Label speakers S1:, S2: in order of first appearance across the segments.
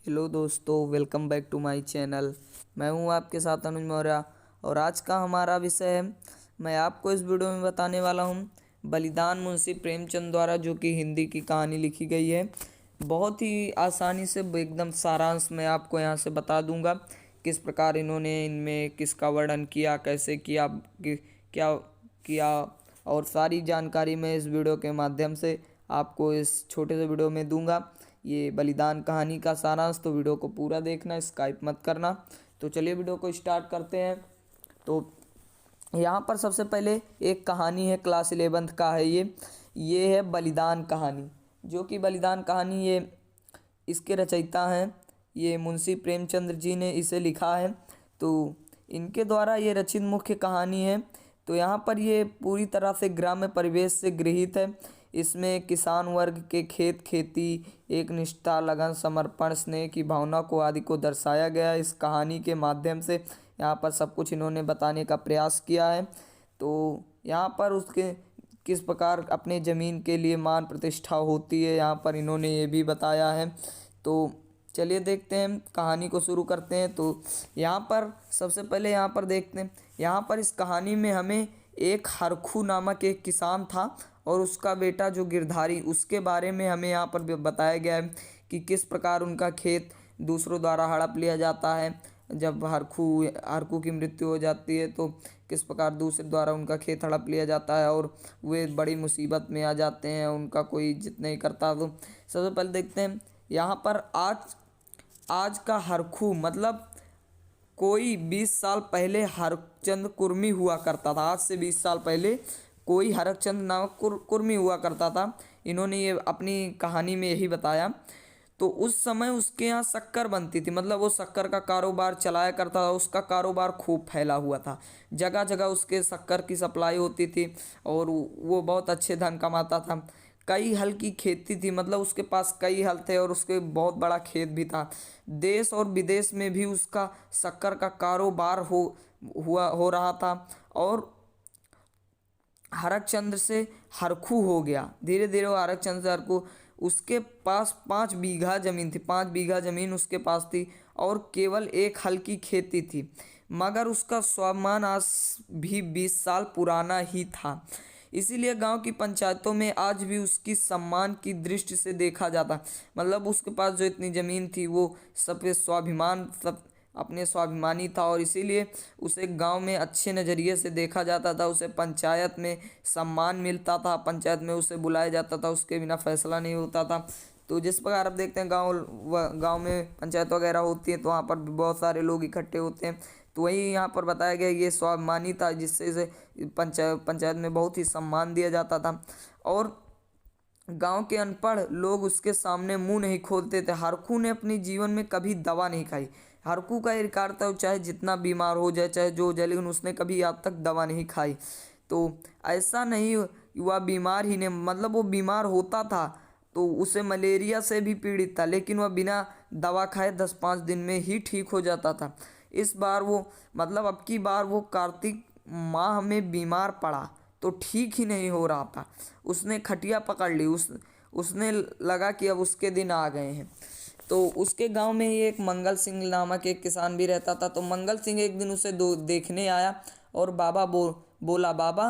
S1: Hello दोस्तों, welcome back to my channel. मैं हूं आपके साथ अनुज मौर्य और आज का हमारा विषय है, मैं आपको इस वीडियो में बताने वाला हूं बलिदान मुंशी प्रेमचंद द्वारा, जो कि हिंदी की कहानी लिखी गई है। बहुत ही आसानी से एकदम सारांश मैं आपको यहां से बता दूंगा किस प्रकार इन्होंने इनमें किसका वर्णन किया, कैसे किया, क्या किया, और सारी जानकारी मैं इस वीडियो के माध्यम से आपको इस छोटे से वीडियो में दूंगा। ये बलिदान कहानी का सारांश, तो वीडियो को पूरा देखना, स्किप मत करना। तो चलिए वीडियो को स्टार्ट करते हैं। तो यहाँ पर सबसे पहले एक कहानी है, क्लास 11th का है ये है बलिदान कहानी, जो कि बलिदान कहानी ये इसके रचयिता हैं, ये मुंशी प्रेमचंद्र जी ने इसे लिखा है। तो इनके द्वारा ये रचित मुख्य कहानी है। तो यहाँ पर ये पूरी तरह से ग्राम्य परिवेश से गृहीत है। इसमें किसान वर्ग के खेत खेती, एक निष्ठा, लगन, समर्पण, स्नेह की भावना को आदि को दर्शाया गया है। इस कहानी के माध्यम से यहाँ पर सब कुछ इन्होंने बताने का प्रयास किया है। तो यहाँ पर उसके किस प्रकार अपने ज़मीन के लिए मान प्रतिष्ठा होती है, यहाँ पर इन्होंने ये भी बताया है। तो चलिए देखते हैं, कहानी को शुरू करते हैं। तो यहाँ पर सबसे पहले यहाँ पर देखते हैं, यहाँ पर इस कहानी में हमें एक हरखू नामक एक किसान था और उसका बेटा जो गिरधारी, उसके बारे में हमें यहाँ पर बताया गया है कि किस प्रकार उनका खेत दूसरों द्वारा हड़प लिया जाता है। जब हरखू की मृत्यु हो जाती है तो किस प्रकार दूसरे द्वारा उनका खेत हड़प लिया जाता है और वे बड़ी मुसीबत में आ जाते हैं, उनका कोई इज्जत नहीं करता। तो सबसे पहले देखते हैं यहाँ पर आज का हरखू मतलब कोई 20 साल पहले हरचंद कुर्मी हुआ करता था। आज से 20 साल पहले कोई हरचंद नामक कुर्मी हुआ करता था। इन्होंने ये अपनी कहानी में यही बताया। तो उस समय उसके यहाँ शक्कर बनती थी, मतलब वो शक्कर का कारोबार चलाया करता था। उसका कारोबार खूब फैला हुआ था, जगह जगह उसके शक्कर की सप्लाई होती थी और वो बहुत अच्छे धन कमाता था। कई हल की खेती थी, मतलब उसके पास कई हल थे और उसके बहुत बड़ा खेत भी था। देश और विदेश में भी उसका शक्कर का कारोबार हो रहा था और हरकचंद्र से हरखू हो गया। धीरे धीरे वो हरकचंद्र से हरखू, उसके पास 5 बीघा जमीन थी, 5 बीघा जमीन उसके पास थी और केवल एक हल की खेती थी। मगर उसका स्वाभिमान आज भी 20 साल पुराना ही था। इसीलिए गांव की पंचायतों में आज भी उसकी सम्मान की दृष्टि से देखा जाता। मतलब उसके पास जो इतनी ज़मीन थी वो सब पे स्वाभिमान, सब अपने स्वाभिमानी था और इसीलिए उसे गांव में अच्छे नज़रिए से देखा जाता था। उसे पंचायत में सम्मान मिलता था, पंचायत में उसे बुलाया जाता था, उसके बिना फैसला नहीं होता था। तो जिस प्रकार आप देखते हैं गांव में पंचायत वगैरह होती है तो वहाँ पर भी बहुत सारे लोग इकट्ठे होते हैं। तो वही यहाँ पर बताया गया, ये स्वाभिमानी था जिससे इसे पंचायत में बहुत ही सम्मान दिया जाता था और गांव के अनपढ़ लोग उसके सामने मुंह नहीं खोलते थे। हरखू ने अपनी जीवन में कभी दवा नहीं खाई। हरखू का ये रिकॉर्ड था, चाहे जितना बीमार हो जाए, चाहे जो हो जाए, लेकिन उसने कभी आज तक दवा नहीं खाई। तो ऐसा नहीं हुआ बीमार ही ने, मतलब वो बीमार होता था तो उसे मलेरिया से भी पीड़ित था, लेकिन वह बिना दवा खाए 10-5 दिन में ही ठीक हो जाता था। इस बार वो मतलब अब की बार वो कार्तिक माह में बीमार पड़ा तो ठीक ही नहीं हो रहा था। उसने खटिया पकड़ ली, उसने लगा कि अब उसके दिन आ गए हैं। तो उसके गांव में ही एक मंगल सिंह नामक एक किसान भी रहता था। तो मंगल सिंह एक दिन उसे देखने आया और बोला, बाबा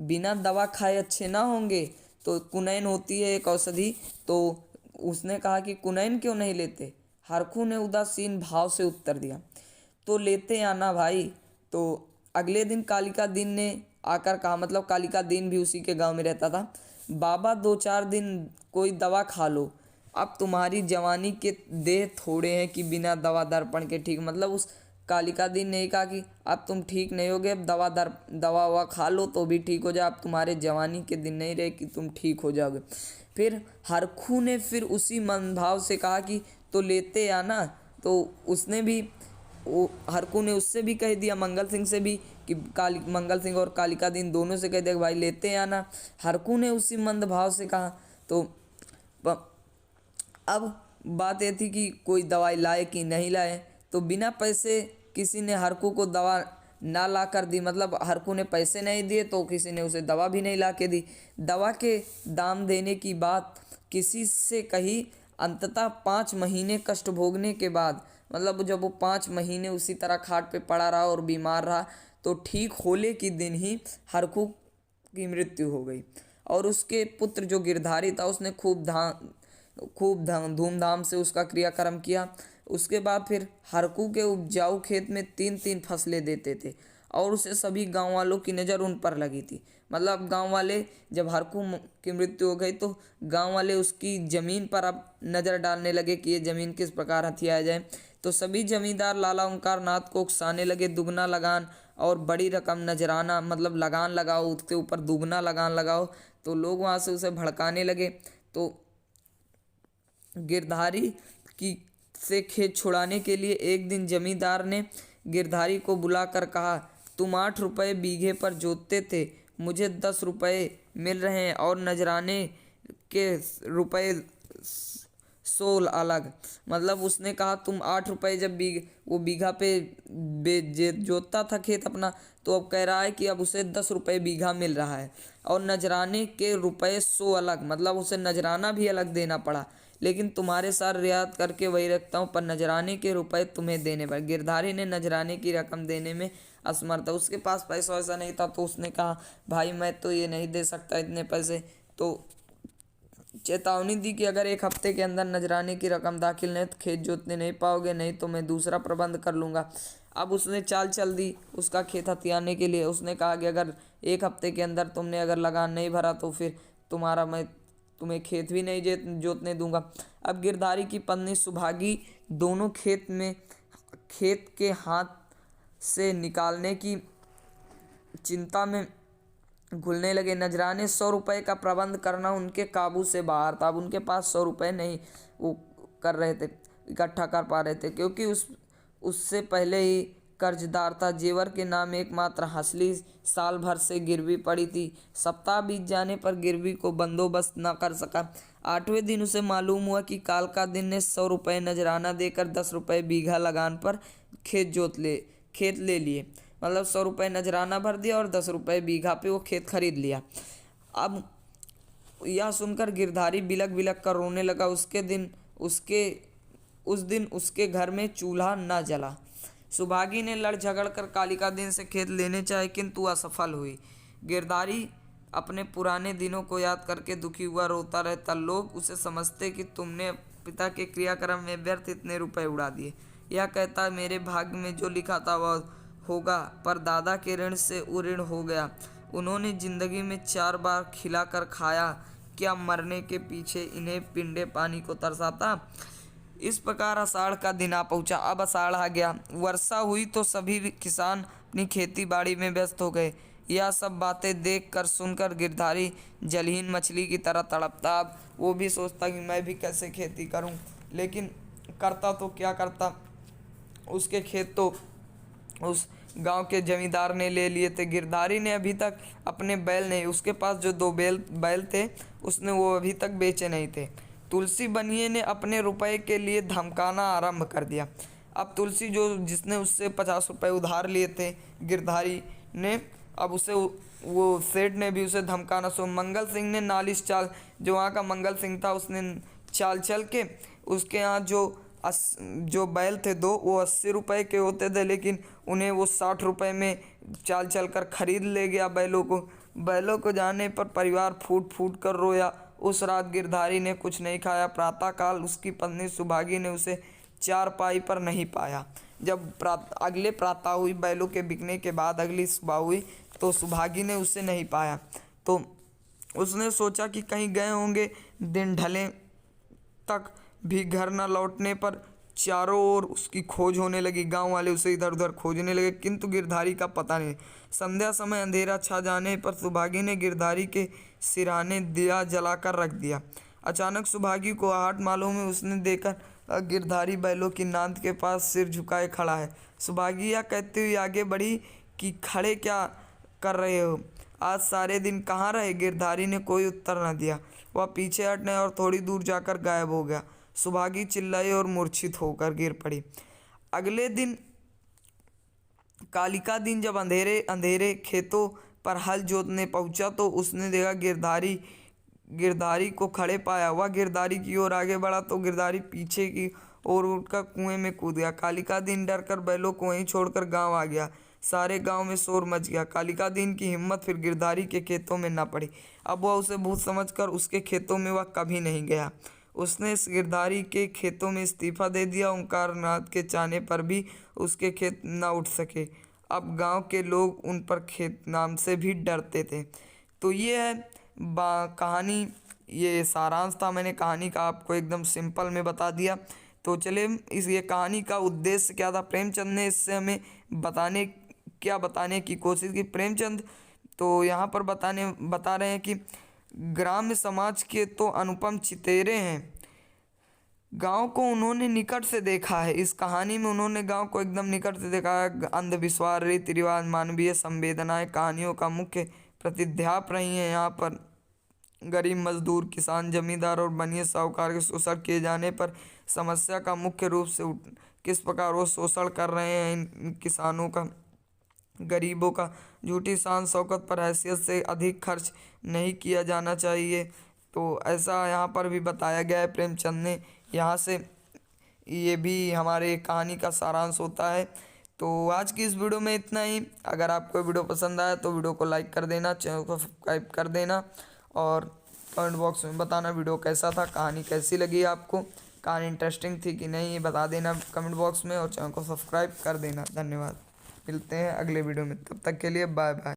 S1: बिना दवा खाए अच्छे ना होंगे। तो कुनैन होती है एक औषधि, तो उसने कहा कि कुनैन क्यों नहीं लेते। हरखू ने उदासीन भाव से उत्तर दिया, तो लेते आना भाई। तो अगले दिन कालिका दीन ने आकर कहा, मतलब कालिका दीन भी उसी के गांव में रहता था, बाबा 2-4 दिन कोई दवा खा लो, अब तुम्हारी जवानी के देह थोड़े हैं कि बिना दवा दर्पण के ठीक। मतलब उस कालिका दीन ने कहा कि अब तुम ठीक नहीं होगे, अब दवा ववा खा लो तो भी ठीक हो जाए, अब तुम्हारे जवानी के दिन नहीं रहे कि तुम ठीक हो जाओगे। फिर हरखू ने फिर उसी मन भाव से कहा कि तो लेते आना। तो उसने भी हरखू ने उससे भी कह दिया, मंगल सिंह से भी, कि मंगल सिंह और कालिका दीन दोनों से कह दिया भाई लेते आना। हरखू ने उसी मंद भाव से कहा। तो अब बात ये थी कि कोई दवाई लाए कि नहीं लाए। तो बिना पैसे किसी ने हरखू को दवा ना ला कर दी, मतलब हरखू ने पैसे नहीं दिए तो किसी ने उसे दवा भी नहीं ला के दी। दवा के दाम देने की बात किसी से कही अंततः 5 महीने कष्ट भोगने के बाद, मतलब जब वो 5 महीने उसी तरह खाट पे पड़ा रहा और बीमार रहा, तो ठीक होले के दिन ही हरखू की मृत्यु हो गई। और उसके पुत्र जो गिरधारी था उसने खूब धूमधाम से उसका क्रियाक्रम किया। उसके बाद फिर हरकू के उपजाऊ खेत में 3-3 फसलें देते थे और उसे सभी गांव वालों की नज़र उन पर लगी थी। मतलब गांव वाले, जब हरकू की मृत्यु हो गई तो गांव वाले उसकी ज़मीन पर अब नज़र डालने लगे कि ये ज़मीन किस प्रकार हथियाया जाए। तो सभी जमींदार लाला ओंकार नाथ को उकसाने लगे, दुगना लगान और बड़ी रकम नजराना, मतलब लगान लगाओ, उसके ऊपर दुगना लगान लगाओ। तो लोग वहाँ से उसे भड़काने लगे। तो गिरधारी की से खेत छुड़ाने के लिए एक दिन जमींदार ने गिरधारी को बुलाकर कहा, तुम 8 रुपये बीघे पर जोतते थे, मुझे 10 रुपये मिल रहे हैं और नजराने के रुपये 100 अलग। मतलब उसने कहा तुम 8 रुपये जब वो बीघा पे जोतता था खेत अपना, तो अब कह रहा है कि अब उसे 10 रुपये बीघा मिल रहा है और नजराने के रुपये 100 अलग, मतलब उसे नजराना भी अलग देना पड़ा। लेकिन तुम्हारे साथ रियायत करके वही रखता हूँ, पर नजराने के रुपए तुम्हें देने पड़े। गिरधारी ने नजराने की रकम देने में असमर्थ था, उसके पास पैसा वैसा नहीं था। तो उसने कहा भाई मैं तो ये नहीं दे सकता इतने पैसे। तो चेतावनी दी कि अगर 1 हफ्ते के अंदर नजराने की रकम दाखिल नहीं तो खेत जोतने नहीं पाओगे, नहीं तो मैं दूसरा प्रबंध कर लूँगा। अब उसने चाल चल दी उसका खेत हथियाने के लिए। उसने कहा कि अगर 1 हफ्ते के अंदर तुमने अगर लगान नहीं भरा तो फिर मैं तुम्हें खेत भी नहीं जोतने दूंगा। अब गिरधारी की पत्नी सुभागी दोनों खेत के हाथ से निकालने की चिंता में घुलने लगे। नजराने 100 रुपये का प्रबंध करना उनके काबू से बाहर था। अब उनके पास 100 रुपये नहीं वो कर रहे थे, इकट्ठा कर पा रहे थे, क्योंकि उससे पहले ही कर्जदार था। जेवर के नाम एकमात्र हंसली साल भर से गिरवी पड़ी थी। सप्ताह बीत जाने पर गिरवी को बंदोबस्त न कर सका। 8वें दिन उसे मालूम हुआ कि काल का दिन ने 100 रुपये नजराना देकर 10 रुपये बीघा लगान पर खेत ले लिए। मतलब 100 रुपये नजराना भर दिया और 10 रुपये बीघा पे वो खेत खरीद लिया। अब यह सुनकर गिरधारी बिलक बिलक कर रोने लगा। उस दिन उसके घर में चूल्हा न जला। सुभागी ने लड़ झगड़ कर कालिका दिन से खेत लेने चाहे, किंतु असफल हुई। गिरधारी अपने पुराने दिनों को याद करके दुखी हुआ रोता रहता। लोग उसे समझते कि तुमने पिता के क्रियाक्रम में व्यर्थ इतने रुपए उड़ा दिए। यह कहता मेरे भाग्य में जो लिखा था वह होगा, पर दादा के ऋण से वो ऋण हो गया। उन्होंने जिंदगी में 4 बार खिलाकर खाया, क्या मरने के पीछे इन्हें पिंडे पानी को तरसाता। इस प्रकार आषाढ़ का दिन आ पहुंचा। अब आषाढ़ आ गया, वर्षा हुई तो सभी किसान अपनी खेती बाड़ी में व्यस्त हो गए। यह सब बातें देखकर सुनकर गिरधारी जलहीन मछली की तरह तड़पता। अब वो भी सोचता कि मैं भी कैसे खेती करूं, लेकिन करता तो क्या करता। उसके खेत तो उस गांव के जमींदार ने ले लिए थे। गिरधारी ने अभी तक अपने बैल नहीं, उसके पास जो 2 बैल थे उसने वो अभी तक बेचे नहीं थे। तुलसी बनिए ने अपने रुपए के लिए धमकाना आरंभ कर दिया। अब तुलसी जिसने उससे 50 रुपये उधार लिए थे गिरधारी ने, अब उसे वो सेठ ने भी उसे धमकाना मंगल सिंह ने नालिश चाल, जो वहाँ का मंगल सिंह था, उसने चाल चल के उसके यहाँ जो बैल थे 2 वो 80 रुपये के होते थे, लेकिन उन्हें वो 60 रुपये में चाल चल कर खरीद ले गया बैलों को जाने पर परिवार फूट फूट कर रोया। उस रात गिरधारी ने कुछ नहीं खाया। प्रातःकाल उसकी पत्नी सुभागी ने उसे चारपाई पर नहीं पाया। जब अगले प्रातः हुई, बैलों के बिकने के बाद अगली सुबह हुई, तो सुभागी ने उसे नहीं पाया। तो उसने सोचा कि कहीं गए होंगे। दिन ढले तक भी घर न लौटने पर चारों ओर उसकी खोज होने लगी। गांव वाले उसे इधर उधर खोजने लगे, किंतु गिरधारी का पता नहीं। संध्या समय अंधेरा छा जाने पर सुभागी ने गिरधारी के सिरहाने दिया जलाकर रख दिया। अचानक सुभागी को आहट मालूम हुई। उसने देखा गिरधारी बैलों की नांद के पास सिर झुकाए खड़ा है। सुभागी यह कहती हुई आगे बढ़ी कि खड़े क्या कर रहे हो, आज सारे दिन कहाँ रहे। गिरधारी ने कोई उत्तर न दिया। वह पीछे हटने और थोड़ी दूर जाकर गायब हो गया। सुभागी चिल्लाई और मूर्छित होकर गिर पड़ी। अगले दिन कालिका दिन जब अंधेरे अंधेरे खेतों पर हल जोतने पहुंचा तो उसने देखा गिरधारी गिरधारी को खड़े पाया, वह गिरधारी की ओर आगे बढ़ा तो गिरधारी पीछे की ओर उठकर कुएं में कूद गया। कालिका दीन डर कर बैलों को वहीं छोड़कर गांव आ गया। सारे गांव में शोर मच गया। कालिका दीन की हिम्मत फिर गिरधारी के खेतों में न पड़ी। अब वह उसे भूत समझकर उसके खेतों में वह कभी नहीं गया। उसने इस गिरधारी के खेतों में इस्तीफा दे दिया। ओंकारनाथ के चाहने पर भी उसके खेत न उठ सके। अब गांव के लोग उन पर खेत नाम से भी डरते थे। तो ये है कहानी, ये सारांश था। मैंने कहानी का आपको एकदम सिंपल में बता दिया। तो चलिए, ये कहानी का उद्देश्य क्या था, प्रेमचंद ने इससे हमें बताने की कोशिश की। प्रेमचंद तो यहाँ पर बता रहे हैं कि ग्राम्य समाज के तो अनुपम चितेरे हैं। गांव को उन्होंने निकट से देखा है। इस कहानी में उन्होंने गांव को एकदम निकट से देखा है। अंधविश्वास, रीति रिवाज, मानवीय संवेदनाएं कहानियों का मुख्य प्रतिध्याप रही हैं। यहाँ पर गरीब मजदूर, किसान, जमींदार और बनिए साहूकार के शोषण किए जाने पर समस्या का मुख्य रूप से किस प्रकार वो शोषण कर रहे हैं इन किसानों का, गरीबों का। झूठी शान शौकत पर हैसियत से अधिक खर्च नहीं किया जाना चाहिए। तो ऐसा यहाँ पर भी बताया गया है प्रेमचंद ने। यहाँ से ये भी हमारे कहानी का सारांश होता है। तो आज की इस वीडियो में इतना ही। अगर आपको वीडियो पसंद आया तो वीडियो को लाइक कर देना, चैनल को सब्सक्राइब कर देना और कमेंट बॉक्स में बताना वीडियो कैसा था, कहानी कैसी लगी आपको, कहानी इंटरेस्टिंग थी कि नहीं, ये बता देना कमेंट बॉक्स में और चैनल को सब्सक्राइब कर देना। धन्यवाद। मिलते हैं अगले वीडियो में, तब तक के लिए बाय बाय।